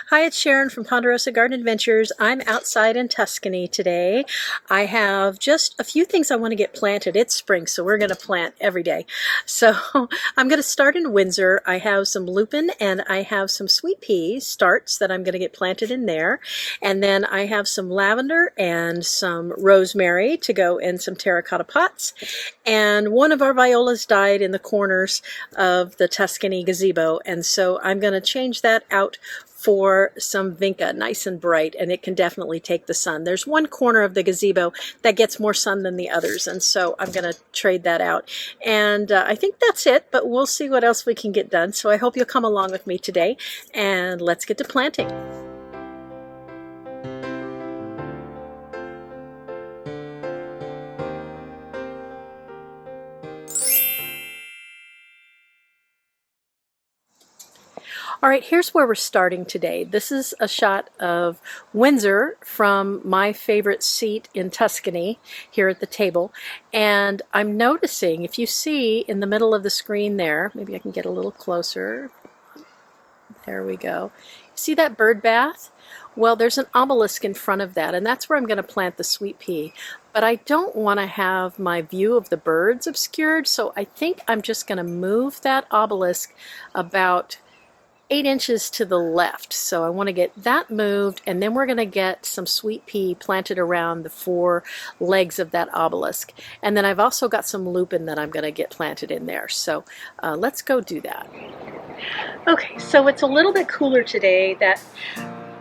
Hi, it's Sharon from Ponderosa Garden Adventures. I'm outside in Tuscany today. I have just a few things I want to get planted. It's spring, so we're going to plant every day. So I'm going to start in Windsor. I have some lupin and I have some sweet pea starts that I'm going to get planted in there. And then I have some lavender and some rosemary to go in some terracotta pots. And one of our violas died in the corners of the Tuscany gazebo, and so I'm going to change that out for some Vinca, nice and bright, and it can definitely take the sun. There's one corner of the gazebo that gets more sun than the others, and so I'm going to trade that out. And I think that's it, but we'll see what else we can get done. So I hope you'll come along with me today, and let's get to planting. All right, here's where we're starting today. This is a shot of Windsor from my favorite seat in Tuscany here at the table. And I'm noticing, if you see in the middle of the screen there, maybe I can get a little closer. There we go. See that bird bath? Well, there's an obelisk in front of that, and that's where I'm going to plant the sweet pea. But I don't want to have my view of the birds obscured, so I think I'm just going to move that obelisk about 8 inches to the left. So I want to get that moved, and then we're going to get some sweet pea planted around the 4 legs of that obelisk. And then I've also got some lupin that I'm going to get planted in there. So let's go do that. Okay, so it's a little bit cooler today. That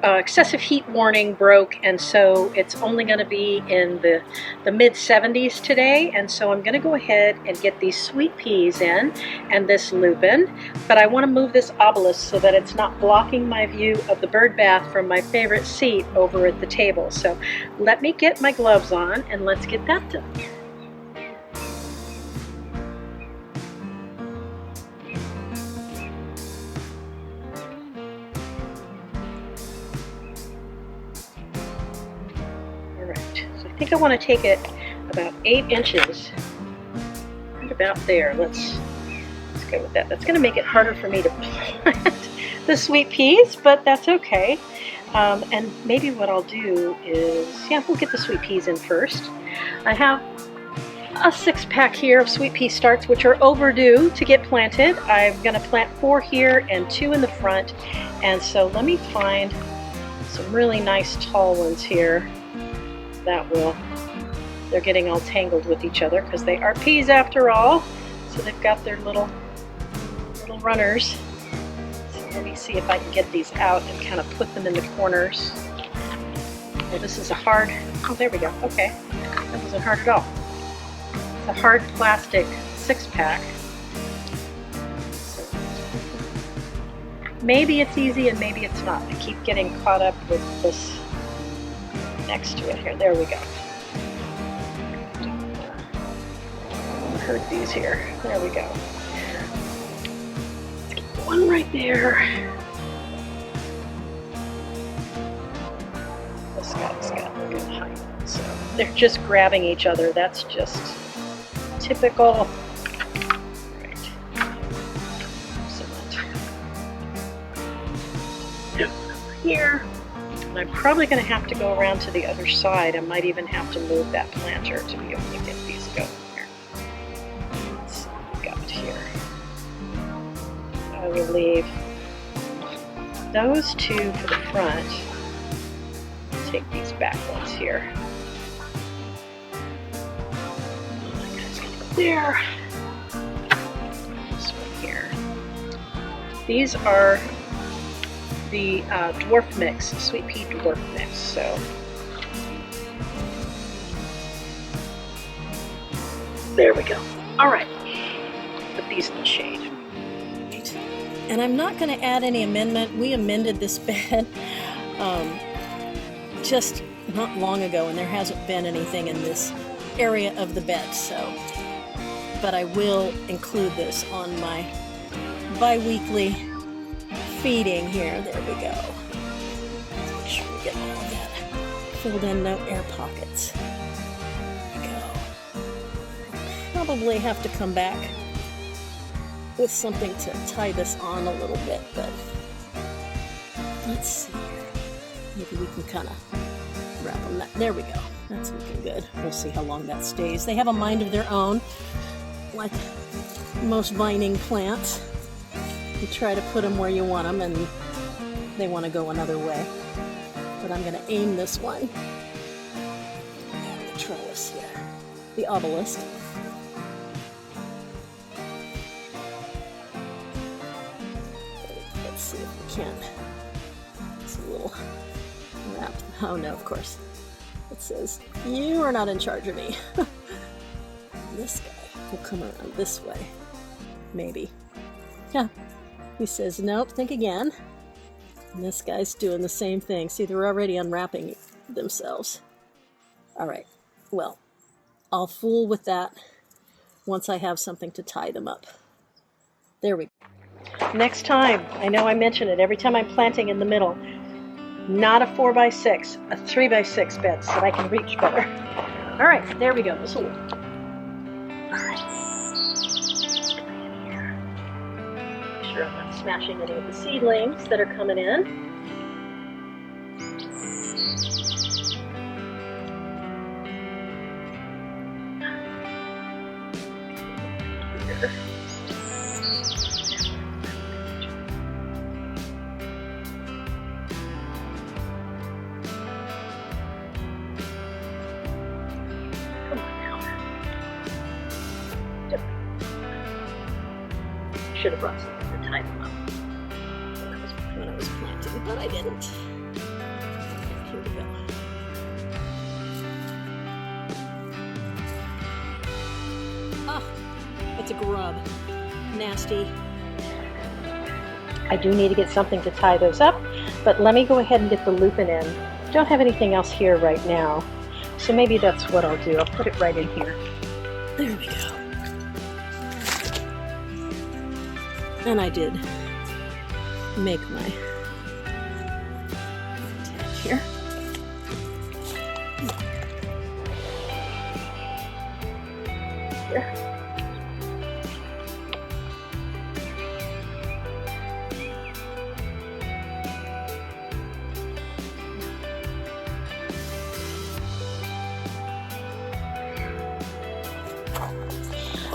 excessive heat warning broke, and so it's only going to be in the mid 70s today, and so I'm going to go ahead and get these sweet peas in and this lupin, but I want to move this obelisk so that it's not blocking my view of the bird bath from my favorite seat over at the table. So let me get my gloves on and let's get that done. I think I want to take it about 8 inches, right about there. Let's go with that. That's going to make it harder for me to plant the sweet peas, but that's okay. And maybe what I'll do is, we'll get the sweet peas in first. I have a 6-pack here of sweet pea starts, which are overdue to get planted. I'm going to plant 4 here and 2 in the front. And so let me find some really nice tall ones here. They're getting all tangled with each other because they are peas after all. So they've got their little runners. So let me see if I can get these out and kind of put them in the corners. Oh, this is a hard, oh, there we go. Okay, that wasn't hard at all. It's a hard plastic 6-pack. So maybe it's easy and maybe it's not. I keep getting caught up with this next to it here. There we go. Hurt these here. There we go. Let's get one right there. This guy's got a good height. So they're just grabbing each other. That's just typical. Right. Excellent. Over here. And I'm probably going to have to go around to the other side. I might even have to move that planter to be able to get these going here. Let's see what we got here. I will leave those 2 for the front. Take these back ones here. That guy's going to go there. This one here. These are the dwarf mix, sweet pea dwarf mix. So there we go. All right, put these in the shade. And I'm not going to add any amendment. We amended this bed just not long ago, and there hasn't been anything in this area of the bed. So, but I will include this on my bi-weekly feeding here. There we go. Let's make sure we get all of that filled in, no air pockets. There we go. Probably have to come back with something to tie this on a little bit, but Let's see here. Maybe we can kind of wrap them. There we go. That's looking good. We'll see how long that stays. They have a mind of their own, like most vining plants. You try to put them where you want them, and they want to go another way. But I'm going to aim this one at the trellis here, the obelisk. Let's see if we can. It's a little wrap. Oh no, of course. It says, "You are not in charge of me." This guy will come around this way. Maybe. Yeah. He says, "Nope, think again." And this guy's doing the same thing. See, they're already unwrapping themselves. All right. Well, I'll fool with that once I have something to tie them up. There we go. Next time, I know I mention it every time I'm planting in the middle, not a 4x6, a 3x6 bed so that I can reach better. All right, there we go. This will work. All right. Make sure I'm not smashing any of the seedlings that are coming in. Here. Should have brought something to tie them up when I was planting, but I didn't. Here we go. Ah, it's a grub. Nasty. I do need to get something to tie those up, but let me go ahead and get the lupin in. Don't have anything else here right now, so maybe that's what I'll do. I'll put it right in here. There we go. And I did make my tag here. Here.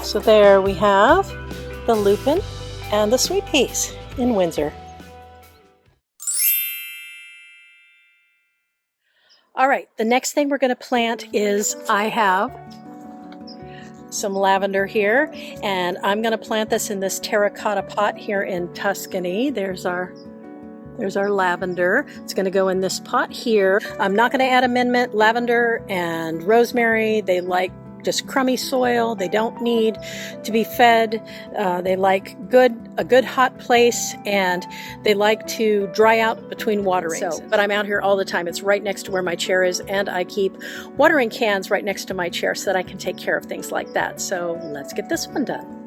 So there we have the lupin and the sweet peas in Windsor. All right, the next thing we're going to plant is I have some lavender here, and I'm going to plant this in this terracotta pot here in Tuscany. There's our lavender. It's going to go in this pot here. I'm not going to add amendment. Lavender and rosemary, they like just crummy soil. They don't need to be fed. They like a good hot place, and they like to dry out between waterings. But I'm out here all the time. It's right next to where my chair is, and I keep watering cans right next to my chair so that I can take care of things like that. So let's get this one done.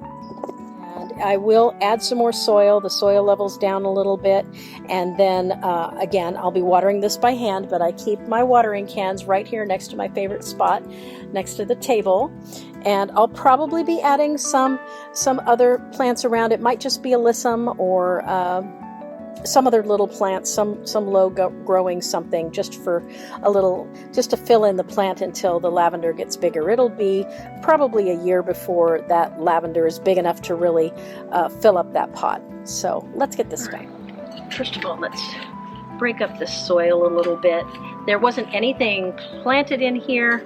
And I will add some more soil. The soil level's down a little bit, and then again, I'll be watering this by hand, but I keep my watering cans right here next to my favorite spot, next to the table. And I'll probably be adding some other plants around. It might just be alyssum or some other little plants, some low growing something, just to fill in the plant until the lavender gets bigger. It'll be probably a year before that lavender is big enough to really fill up that pot. So let's get this done. First of all, let's break up the soil a little bit. There wasn't anything planted in here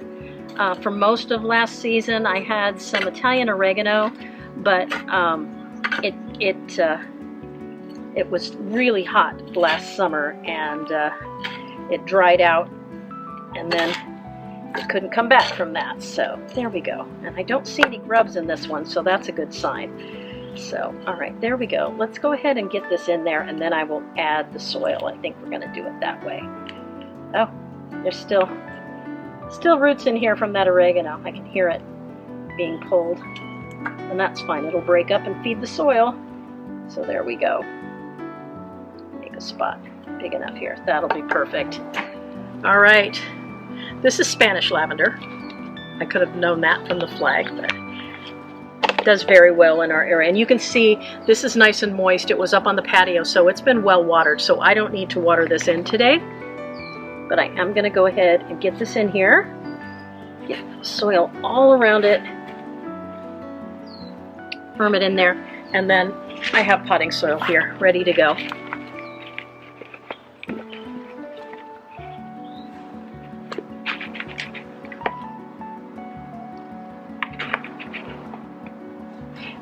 for most of last season. I had some Italian oregano, but it was really hot last summer, and it dried out, and then it couldn't come back from that. So there we go. And I don't see any grubs in this one, so that's a good sign. So, all right, there we go. Let's go ahead and get this in there, and then I will add the soil. I think we're going to do it that way. Oh, there's still roots in here from that oregano. I can hear it being pulled, and that's fine. It'll break up and feed the soil. So there we go. Make a spot big enough here. That'll be perfect. All right. This is Spanish lavender. I could have known that from the flag, but does very well in our area. And you can see this is nice and moist. It was up on the patio, so it's been well watered, so I don't need to water this in today. But I am going to go ahead and get this in here, get soil all around it, firm it in there, and then I have potting soil here ready to go.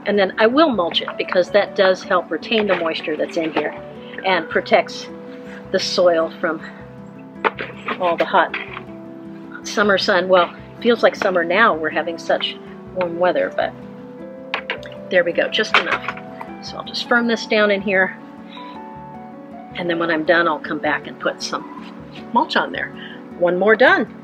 And then I will mulch it because that does help retain the moisture that's in here and protects the soil from all the hot summer sun. Well, it feels like summer now. We're having such warm weather, but there we go, just enough. So I'll just firm this down in here, and then when I'm done, I'll come back and put some mulch on there. One more done.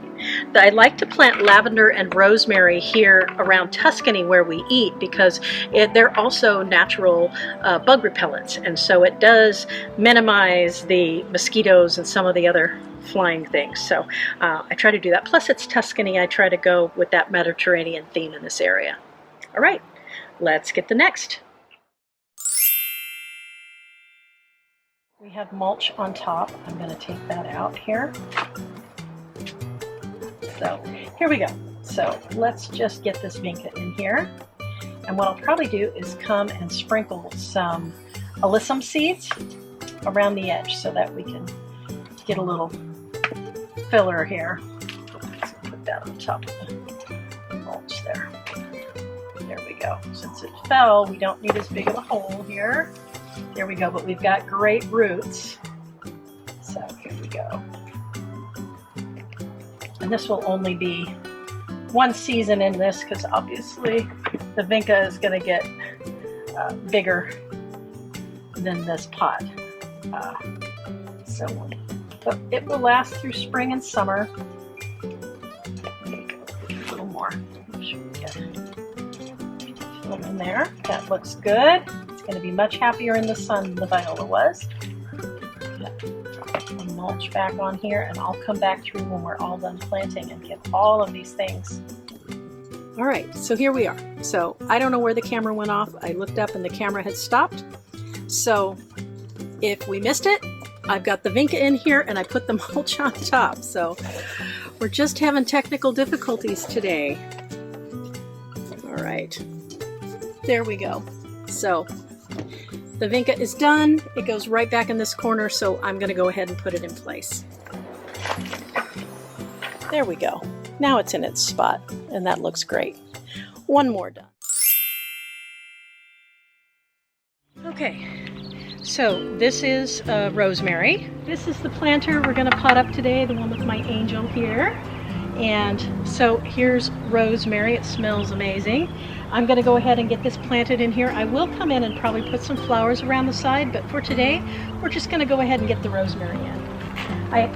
I like to plant lavender and rosemary here around Tuscany where we eat because they're also natural bug repellents, and so it does minimize the mosquitoes and some of the other flying things. So I try to do that. Plus it's Tuscany. I try to go with that Mediterranean theme in this area. All right, let's get the next. We have mulch on top. I'm going to take that out here. So here we go. So let's just get this Vinca in here. And what I'll probably do is come and sprinkle some alyssum seeds around the edge so that we can get a little filler here. Let's put that on top of the mulch there. There we go. Since it fell, we don't need as big of a hole here. There we go, but we've got great roots. So here we go. And this will only be one season in this because obviously the Vinca is going to get bigger than this pot. But it will last through spring and summer. There we go. A little more. Make sure we get them in there. That looks good. It's going to be much happier in the sun than the viola was. Mulch back on here, and I'll come back through when we're all done planting and get all of these things. All right, so here we are. So I don't know where the camera went off. I looked up and the camera had stopped. So if we missed it, I've got the Vinca in here and I put the mulch on top. So we're just having technical difficulties today. All right, there we go. So the Vinca is done. It goes right back in this corner, so I'm going to go ahead and put it in place. There we go. Now it's in its spot, and that looks great. One more done. Okay, so this is Rosemary. This is the planter we're going to pot up today, the one with my angel here. And so here's Rosemary. It smells amazing. I'm going to go ahead and get this planted in here. I will come in and probably put some flowers around the side, but for today, we're just going to go ahead and get the rosemary in.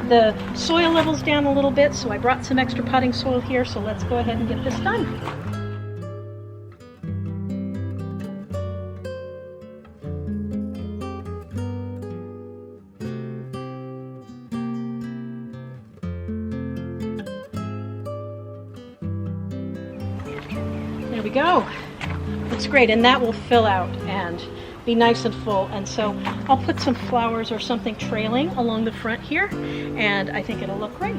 The soil level's down a little bit, so I brought some extra potting soil here, so let's go ahead and get this done. There we go. Looks great, and that will fill out and be nice and full. And so I'll put some flowers or something trailing along the front here, and I think it'll look great.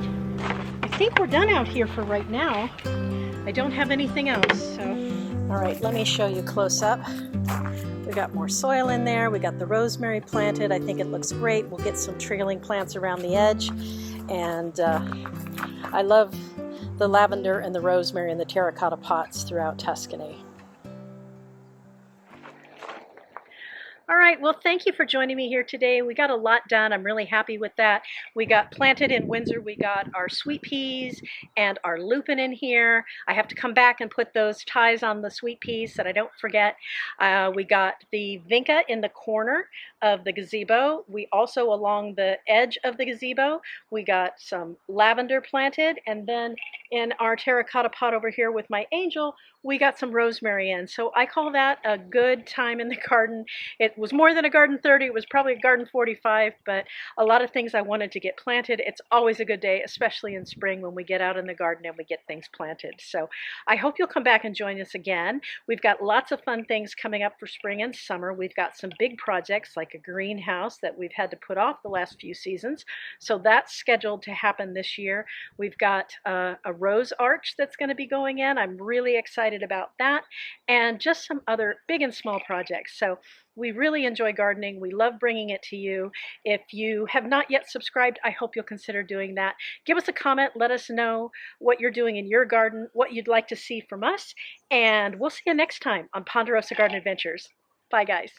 I think we're done out here for right now. I don't have anything else. So, all right, let me show you close up. We got more soil in there. We got the rosemary planted. I think it looks great. We'll get some trailing plants around the edge, and I love the lavender and the rosemary and the terracotta pots throughout Tuscany. All right, well, thank you for joining me here today. We got a lot done. I'm really happy with that. We got planted in Windsor. We got our sweet peas and our lupine in here. I have to come back and put those ties on the sweet peas so that I don't forget. We got the Vinca in the corner of the gazebo. We also, along the edge of the gazebo, we got some lavender planted. And then in our terracotta pot over here with my angel, we got some rosemary in. So I call that a good time in the garden. It was more than a garden 30, it was probably a garden 45, but a lot of things I wanted to get planted. It's always a good day, especially in spring when we get out in the garden and we get things planted. So I hope you'll come back and join us again. We've got lots of fun things coming up for spring and summer. We've got some big projects like a greenhouse that we've had to put off the last few seasons. So that's scheduled to happen this year. We've got a rose arch that's going to be going in. I'm really excited about that, and just some other big and small projects. So we really enjoy gardening. We love bringing it to you. If you have not yet subscribed, I hope you'll consider doing that. Give us a comment. Let us know what you're doing in your garden, what you'd like to see from us, and we'll see you next time on Ponderosa Garden Adventures. Bye, guys.